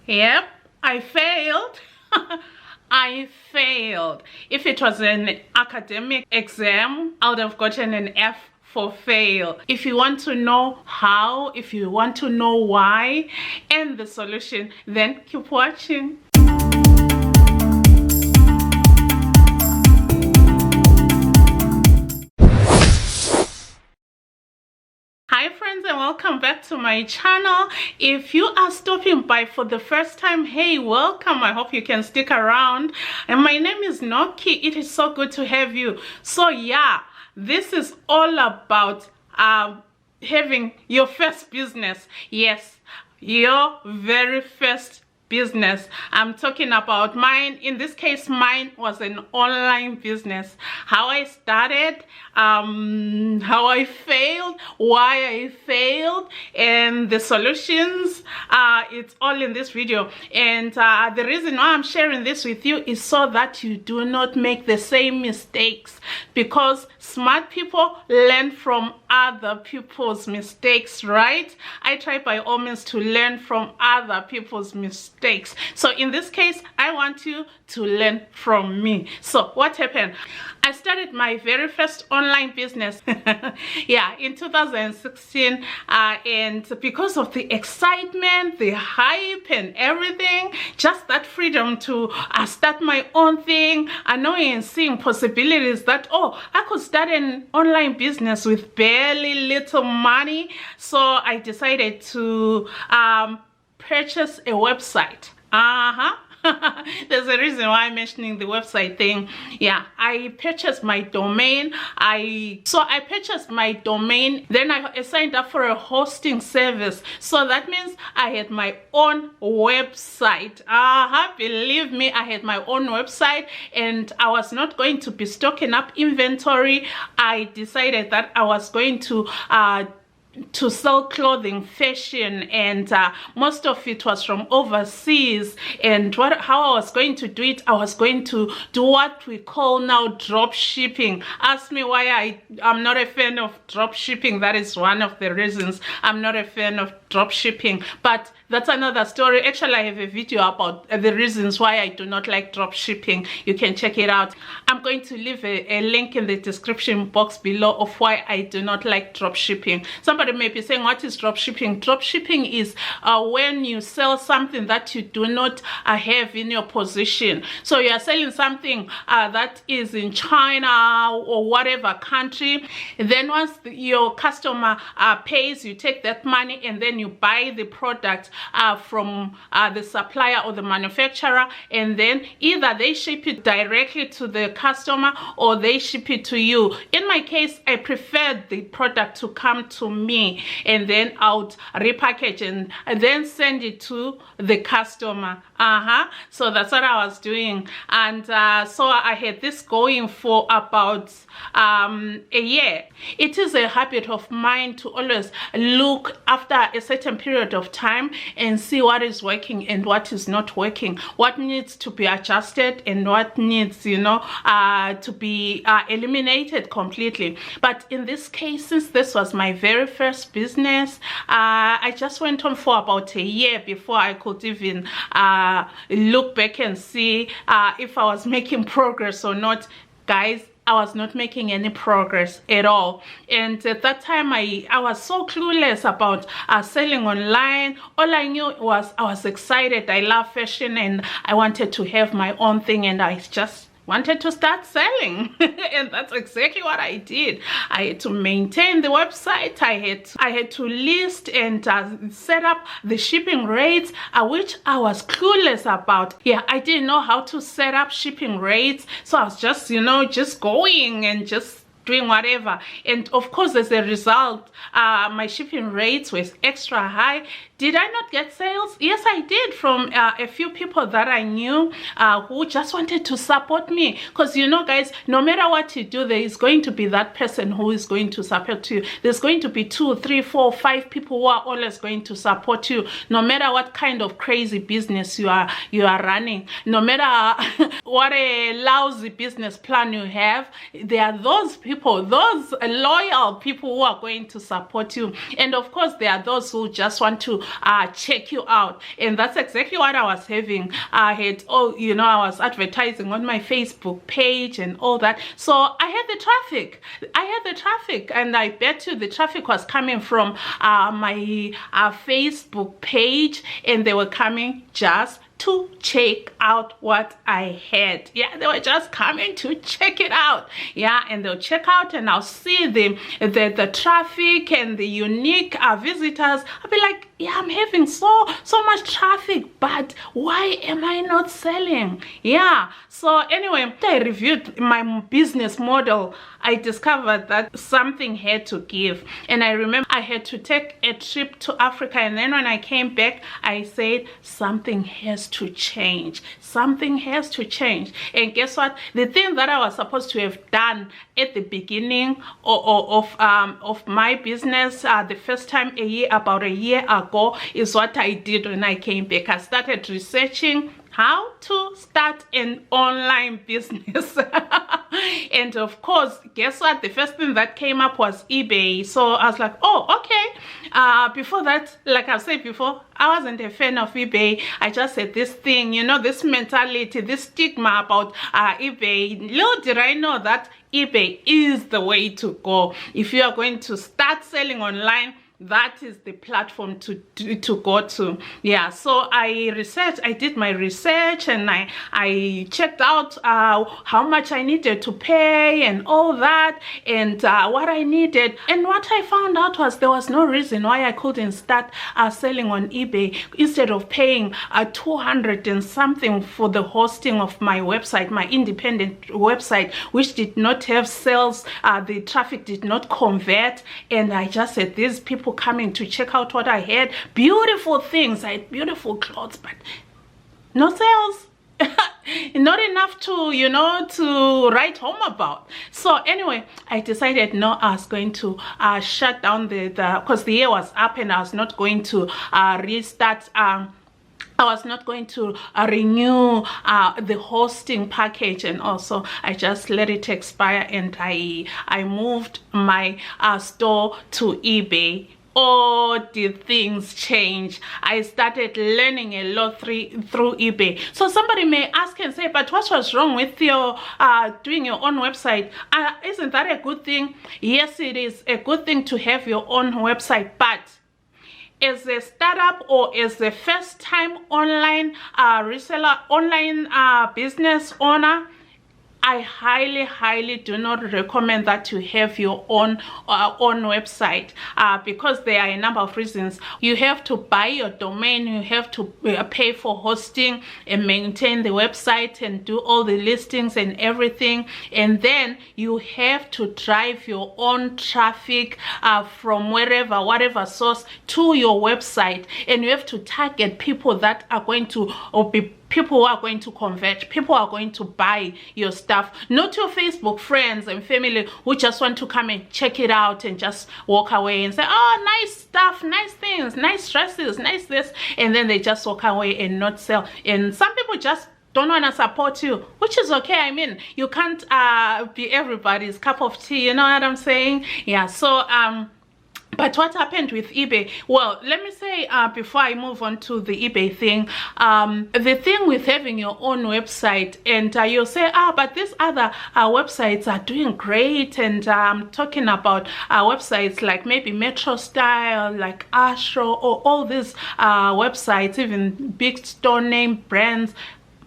Yep, I failed. I failed. If it was an academic exam, I would have gotten an F for fail. If you want to know how, if you want to know why and the solution, then keep watching. Hi friends, and welcome back to my channel. If you are stopping by for the first time, hey, welcome. I hope you can stick around. And my name is Noki. It is so good to have you. So yeah, this is all about having your first business. Yes, your very first business. I'm talking about mine. In this case, mine was an online business. How I started, how I failed, why I failed, and the solutions. It's all in this video. And the reason why I'm sharing this with you is so that you do not make the same mistakes, because smart people learn from other people's mistakes, right? I try by all means to learn from other people's mistakes. So in this case, I want you to learn from me. So what happened? I started my very first online business yeah, in 2016, and because of the excitement, the hype and everything, just that freedom to start my own thing, knowing and seeing possibilities that, oh, I could start an online business with barely little money. So I decided to purchase a website. There's a reason why I'm mentioning the website thing. Yeah, I purchased my domain. I purchased my domain, then I signed up for a hosting service. So that means I had my own website. Believe me, I had my own website, and I was not going to be stocking up inventory. I decided that I was going to sell clothing, fashion, and most of it was from overseas. And how I was going to do it, I was going to do what we call now drop shipping. Ask me why I'm not a fan of drop shipping. That is one of the reasons I'm not a fan of drop shipping, but that's another story. Actually, I have a video about the reasons why I do not like drop shipping. You can check it out. I'm going to leave a link in the description box below of why I do not like drop shipping. Somebody may be saying, what is drop shipping? Drop shipping is when you sell something that you do not have in your position. So you are selling something that is in China or whatever country. Then once your customer pays, you take that money and then you buy the product from the supplier or the manufacturer, and then either they ship it directly to the customer or they ship it to you. In my case, I preferred the product to come to me, and then I would repackage and then send it to the customer. So that's what I was doing. And so I had this going for about a year. It is a habit of mine to always look after a certain period of time and see what is working and what is not working, what needs to be adjusted and what needs, you know, to be eliminated completely. But in this case, since this was my very first business, I just went on for about a year before I could even look back and see if I was making progress or not. Guys, I was not making any progress at all. And at that time, I was so clueless about selling online. All I knew was I was excited. I love fashion and I wanted to have my own thing, and I just wanted to start selling. And that's exactly what I did. I had to maintain the website. I had to list and set up the shipping rates, which I was clueless about. Yeah, I didn't know how to set up shipping rates, so I was just, you know, just going and just doing whatever. And of course, as a result, my shipping rates were extra high. Did I not get sales? Yes, I did, from a few people that I knew who just wanted to support me. Because, you know, guys, no matter what you do, there is going to be that person who is going to support you. There's going to be 2, 3, 4, 5 people who are always going to support you, no matter what kind of crazy business you are running. No matter what a lousy business plan you have, there are those people people, those loyal people who are going to support you. And of course, there are those who just want to check you out. And that's exactly what I was having. I had, I was advertising on my Facebook page and all that. So I had the traffic. And I bet you the traffic was coming from my Facebook page, and they were coming just to check out what I had. Yeah, they were just coming to check it out. Yeah, and they'll check out, and I'll see the traffic and the unique visitors. I'll be like, yeah, I'm having so much traffic, but why am I not selling? Yeah. So anyway, after I reviewed my business model, I discovered that something had to give. And I remember I had to take a trip to Africa, and then when I came back, I said something has to change. Something has to change. And guess what? The thing that I was supposed to have done at the beginning of my business, the first time about a year ago, is what I did when I came back. I started researching how to start an online business. And of course, guess what? The first thing that came up was eBay. So I was like, oh, okay. Before that, like I've said before, I wasn't a fan of eBay. I just had this thing, this mentality, this stigma about eBay. Little did I know that eBay is the way to go. If you are going to start selling online, that is the platform to go to. Yeah, so I did my research, and I checked out how much I needed to pay and all that, and what I needed. And what I found out was there was no reason why I couldn't start selling on eBay instead of paying 200 and something for the hosting of my website, my independent website, which did not have sales. The traffic did not convert, and I just said, these people coming to check out what I had, beautiful things, I had beautiful clothes, but no sales. Not enough to to write home about. So anyway, I decided no, I was going to shut down because the year was up, and I was not going to restart. I was not going to renew the hosting package, and also I just let it expire, and I moved my store to eBay. Oh, did things change? I started learning a lot through eBay. So somebody may ask and say, but what was wrong with your doing your own website? Isn't that a good thing? Yes, it is a good thing to have your own website, but as a startup or as a first-time online reseller, online business owner, I highly do not recommend that you have your own website because there are a number of reasons. You have to buy your domain, you have to pay for hosting and maintain the website and do all the listings and everything, and then you have to drive your own traffic from whatever source to your website, and you have to target people that are going to be people who are going to convert, people who are going to buy your stuff, not your Facebook friends and family who just want to come and check it out and just walk away and say, oh, nice stuff, nice things, nice dresses, nice this, and then they just walk away and not sell. And some people just don't want to support you, which is okay. I mean, you can't be everybody's cup of tea, you know what I'm saying? Yeah, so but what happened with eBay? Well, let me say before I move on to the eBay thing, the thing with having your own website, and you'll say, but these other websites are doing great, and I'm talking about websites like maybe Metro Style, like AHow, or all these websites, even big store name brands.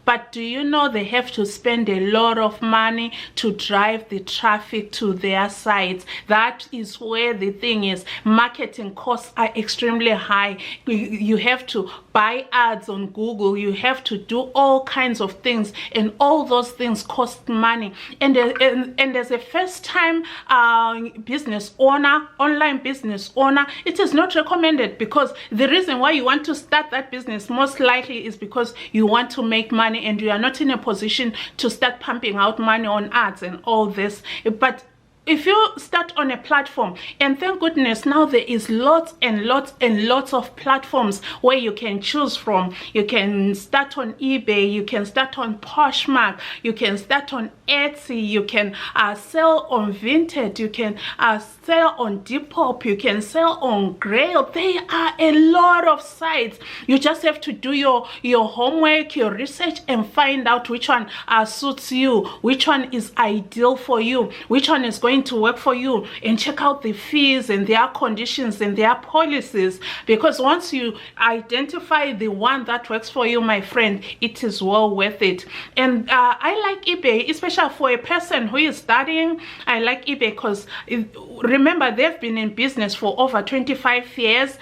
But do you know they have to spend a lot of money to drive the traffic to their sites? That is where the thing is. Marketing costs are extremely high. You have to buy ads on Google. You have to do all kinds of things, and all those things cost money. And as a first-time business owner, online business owner, it is not recommended, because the reason why you want to start that business most likely is because you want to make money, and you are not in a position to start pumping out money on ads and all this. But if you start on a platform, and thank goodness now there is lots and lots and lots of platforms where you can choose from. You can start on eBay, you can start on Poshmark, you can start on Etsy, you can sell on Vinted, you can sell on Depop, you can sell on Grail. There are a lot of sites. You just have to do your homework, your research, and find out which one suits you, which one is ideal for you, which one is going to work for you, and check out the fees and their conditions and their policies, because once you identify the one that works for you, my friend, it is well worth it. And I like eBay, especially for a person who is studying. I like eBay because remember, they've been in business for over 25 years.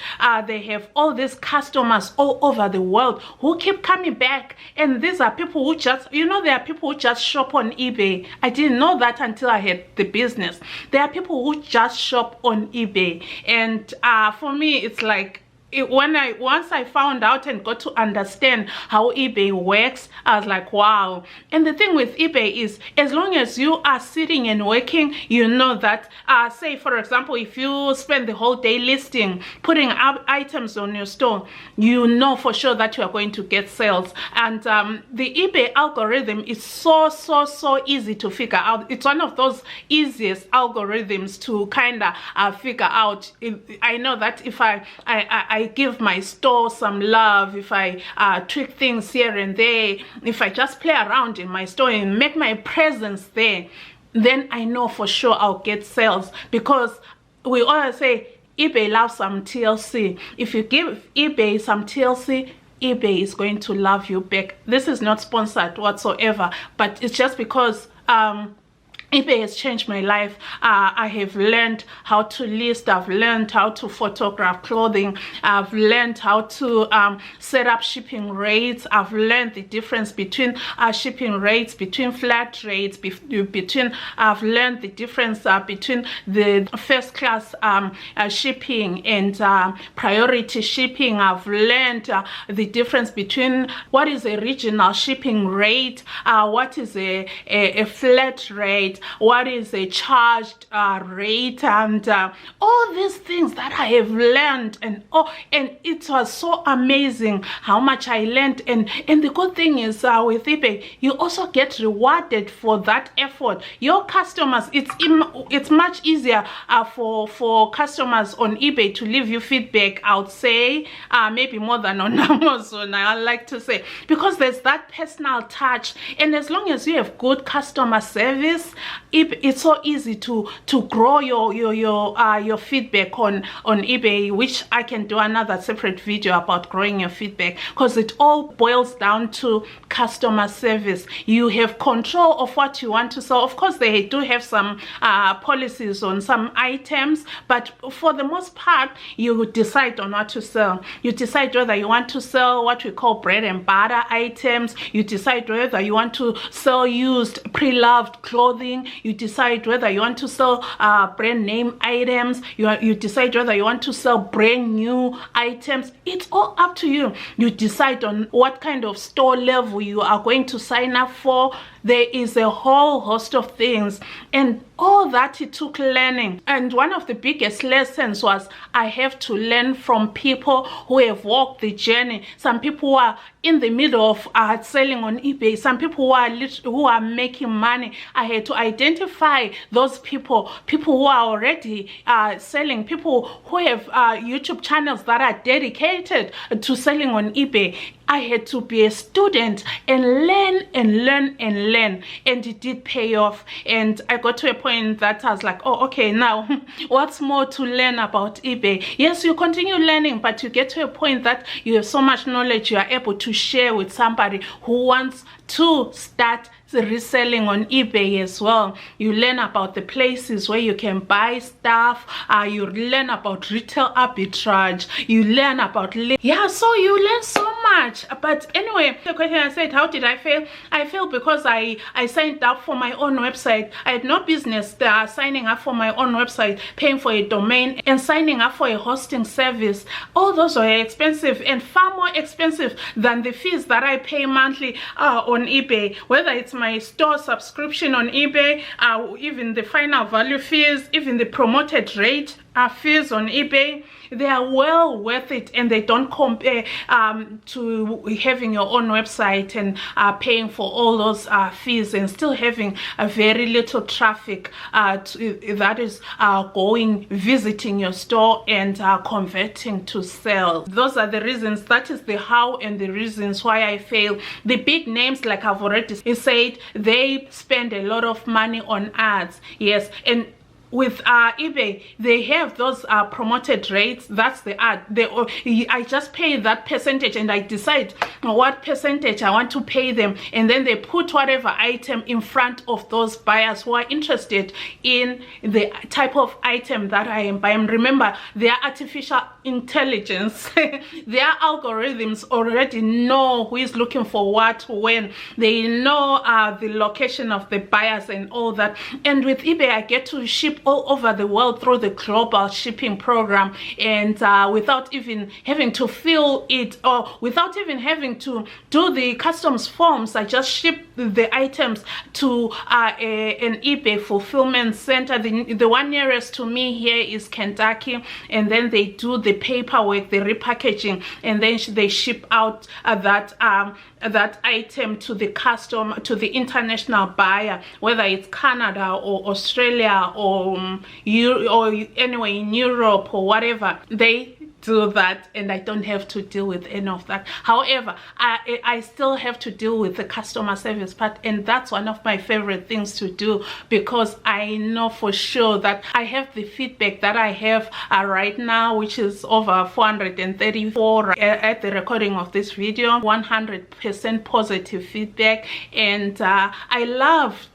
They have all these customers all over the world who keep coming back, and these are people who just, you know, there are people who just shop on eBay. I didn't know that until I had the business. There are people who just shop on eBay, and for me it's like, once I found out and got to understand how eBay works, I was like, wow. And the thing with eBay is, as long as you are sitting and working, you know that, say for example, if you spend the whole day listing, putting up items on your store, you know for sure that you are going to get sales. And the eBay algorithm is so easy to figure out. It's one of those easiest algorithms to kind of figure out. I know that if I give my store some love, if I tweak things here and there, if I just play around in my store and make my presence there, then I know for sure I'll get sales. Because we always say eBay loves some TLC. If you give eBay some TLC, eBay is going to love you back. This is not sponsored whatsoever, but it's just because eBay has changed my life. I have learned how to list, I've learned how to photograph clothing, I've learned how to set up shipping rates, I've learned the difference between shipping rates, between flat rates, I've learned the difference between the first class shipping and priority shipping. I've learned the difference between what is a regional shipping rate, what is a flat rate, what is a charged rate, and all these things that I have learned. And it was so amazing how much I learned. And the good thing is with eBay, you also get rewarded for that effort. Your customers, it's much easier for customers on eBay to leave you feedback, I would say, maybe more than on Amazon, I like to say, because there's that personal touch. And as long as you have good customer service, it's so easy to grow your feedback on eBay, which I can do another separate video about growing your feedback, because it all boils down to customer service. You have control of what you want to sell. Of course, they do have some policies on some items, but for the most part, you decide on what to sell. You decide whether you want to sell what we call bread and butter items. You decide whether you want to sell used, pre-loved clothing. You decide whether you want to sell brand name items. You decide whether you want to sell brand new items. It's all up to you. You decide on what kind of store level you are going to sign up for. There is a whole host of things, and all that it took learning. And one of the biggest lessons was I have to learn from people who have walked the journey. Some people who are in the middle of selling on eBay, some people who are making money. I had to identify those people who are already selling, people who have YouTube channels that are dedicated to selling on eBay. I had to be a student and learn and learn and learn, and it did pay off. And I got to a point that I was like, oh, okay, now what's more to learn about eBay? Yes, you continue learning, but you get to a point that you have so much knowledge you are able to share with somebody who wants to start reselling on eBay as well. You learn about the places where you can buy stuff. You learn about retail arbitrage. You learn about so you learn so much. But anyway, the question I said, how did I fail? I failed because I signed up for my own website. I had no business signing up for my own website, paying for a domain, and signing up for a hosting service. All those are expensive, and far more expensive than the fees that I pay monthly on eBay, whether it's my store subscription on eBay, even the final value fees, even the promoted rate fees on eBay, they are well worth it, and they don't compare to having your own website and paying for all those fees and still having a very little traffic that is going visiting your store and converting to sales. Those are the reasons. That is the how and the reasons why I fail. The big names, like I've already said, they spend a lot of money on ads. Yes, and with eBay, they have those promoted rates. That's the ad. I just pay that percentage, and I decide what percentage I want to pay them, and then they put whatever item in front of those buyers who are interested in the type of item that I am buying. Remember, their artificial intelligence, their algorithms already know who is looking for what, when. They know the location of the buyers and all that. And with eBay, I get to ship all over the world through the global shipping program, and without even having to fill it, or without even having to do the customs forms. I just ship the items to an eBay fulfillment center. The one nearest to me here is Kentucky, and then they do the paperwork, the repackaging, and then they ship out that item to the customer, to the international buyer, whether it's Canada or Australia or anywhere in Europe or whatever. They do that, and I don't have to deal with any of that. However, I still have to deal with the customer service part, and that's one of my favorite things to do, because I know for sure that I have the feedback that I have right now, which is over 434 at the recording of this video. 100% positive feedback, and I love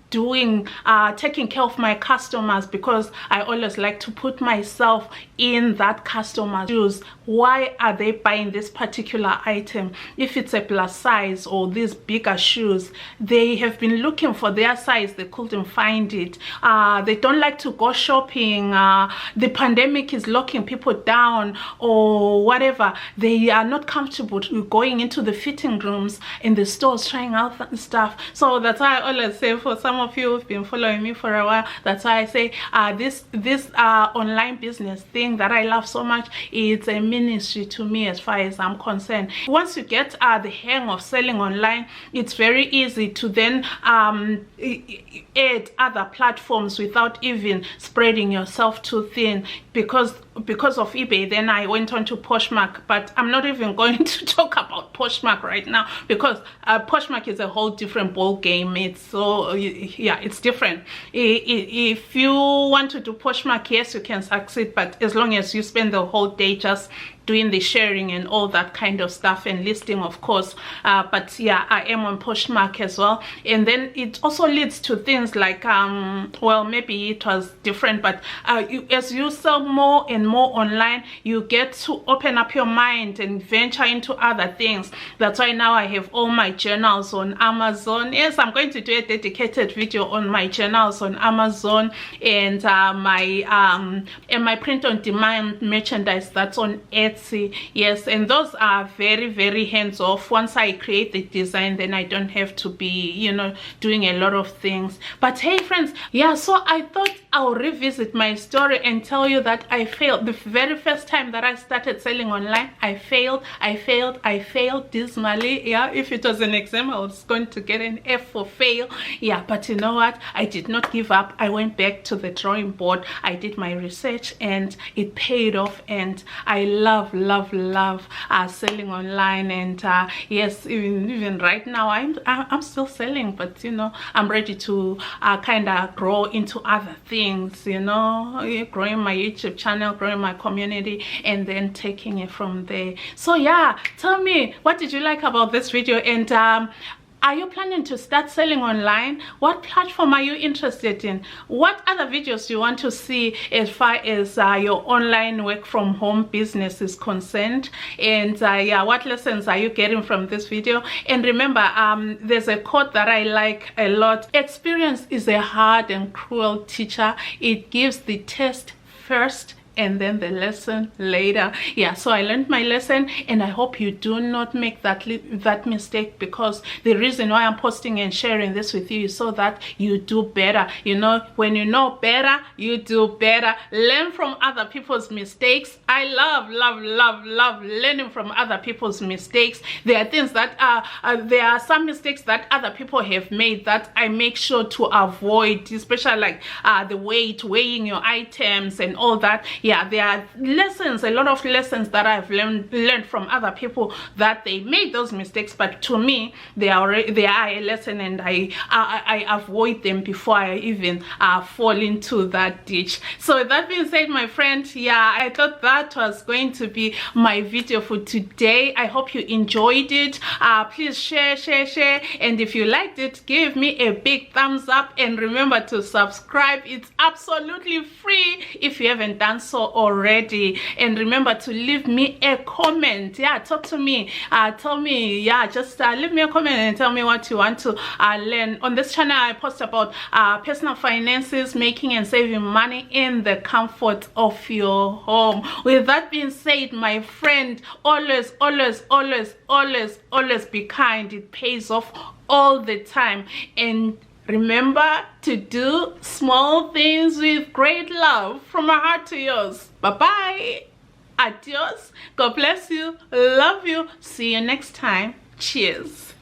taking care of my customers, because I always like to put myself in that customer's shoes. Why are they buying this particular item? If it's a plus size or these bigger shoes, they have been looking for their size, they couldn't find it. They don't like to go shopping. The pandemic is locking people down or whatever. They are not comfortable going into the fitting rooms in the stores trying out stuff. So that's why I always say, for some of you who've been following me for a while, that's why I say this online business thing that I love so much, it's a ministry to me as far as I'm concerned. Once you get the hang of selling online, it's very easy to then add other platforms without even spreading yourself too thin. Because of eBay, then I went on to Poshmark, but I'm not even going to talk about Poshmark right now, because Poshmark is a whole different ball game. It's so, yeah, it's different. If you want to do Poshmark, yes, you can succeed, but as long as you spend the whole day just doing the sharing and all that kind of stuff, and listing, of course. But yeah, I am on Poshmark as well. And then it also leads to things like, well, maybe it was different, but as you sell more and more online, you get to open up your mind and venture into other things. That's why now I have all my journals on Amazon. Yes, I'm going to do a dedicated video on my journals on Amazon, and my print on demand merchandise that's on Etsy. Yes, and those are very, very hands-off. Once I create the design, then I don't have to be, you know, doing a lot of things. But hey friends, yeah, so I thought I'll revisit my story and tell you that I failed. The very first time that I started selling online, I failed dismally. Yeah, if it was an exam, I was going to get an F for fail. Yeah, but you know what, I did not give up. I went back to the drawing board. I did my research, and it paid off, and I love selling online. And yes, even right now I'm still selling, but you know, I'm ready to kind of grow into other things, you know, growing my YouTube channel, growing my community, and then taking it from there. So yeah, tell me, what did you like about this video? And are you planning to start selling online? What platform are you interested in? What other videos do you want to see as far as your online work from home business is concerned? And yeah, what lessons are you getting from this video? And remember, there's a quote that I like a lot. Experience is a hard and cruel teacher. It gives the test first and then the lesson later. Yeah, so I learned my lesson, and I hope you do not make that mistake, because the reason why I'm posting and sharing this with you is so that you do better. You know, when you know better, you do better. Learn from other people's mistakes. I love learning from other people's mistakes. There are things that there are some mistakes that other people have made that I make sure to avoid, especially like the weighing your items and all that. Yeah, there are lessons, a lot of lessons that I've learned from other people, that they made those mistakes, but to me they are a lesson, and I avoid them before I even fall into that ditch. So with that being said, my friend, yeah, I thought that was going to be my video for today. I hope you enjoyed it. Please share, and if you liked it, give me a big thumbs up, and remember to subscribe. It's absolutely free if you haven't done so already. And remember to leave me a comment. Yeah, talk to me, tell me, yeah, just leave me a comment and tell me what you want to learn. On this channel I post about personal finances, making and saving money in the comfort of your home. With that being said, my friend, always be kind. It pays off all the time. And remember to do small things with great love, from my heart to yours. Bye bye, adios, God bless you, love you, see you next time, cheers.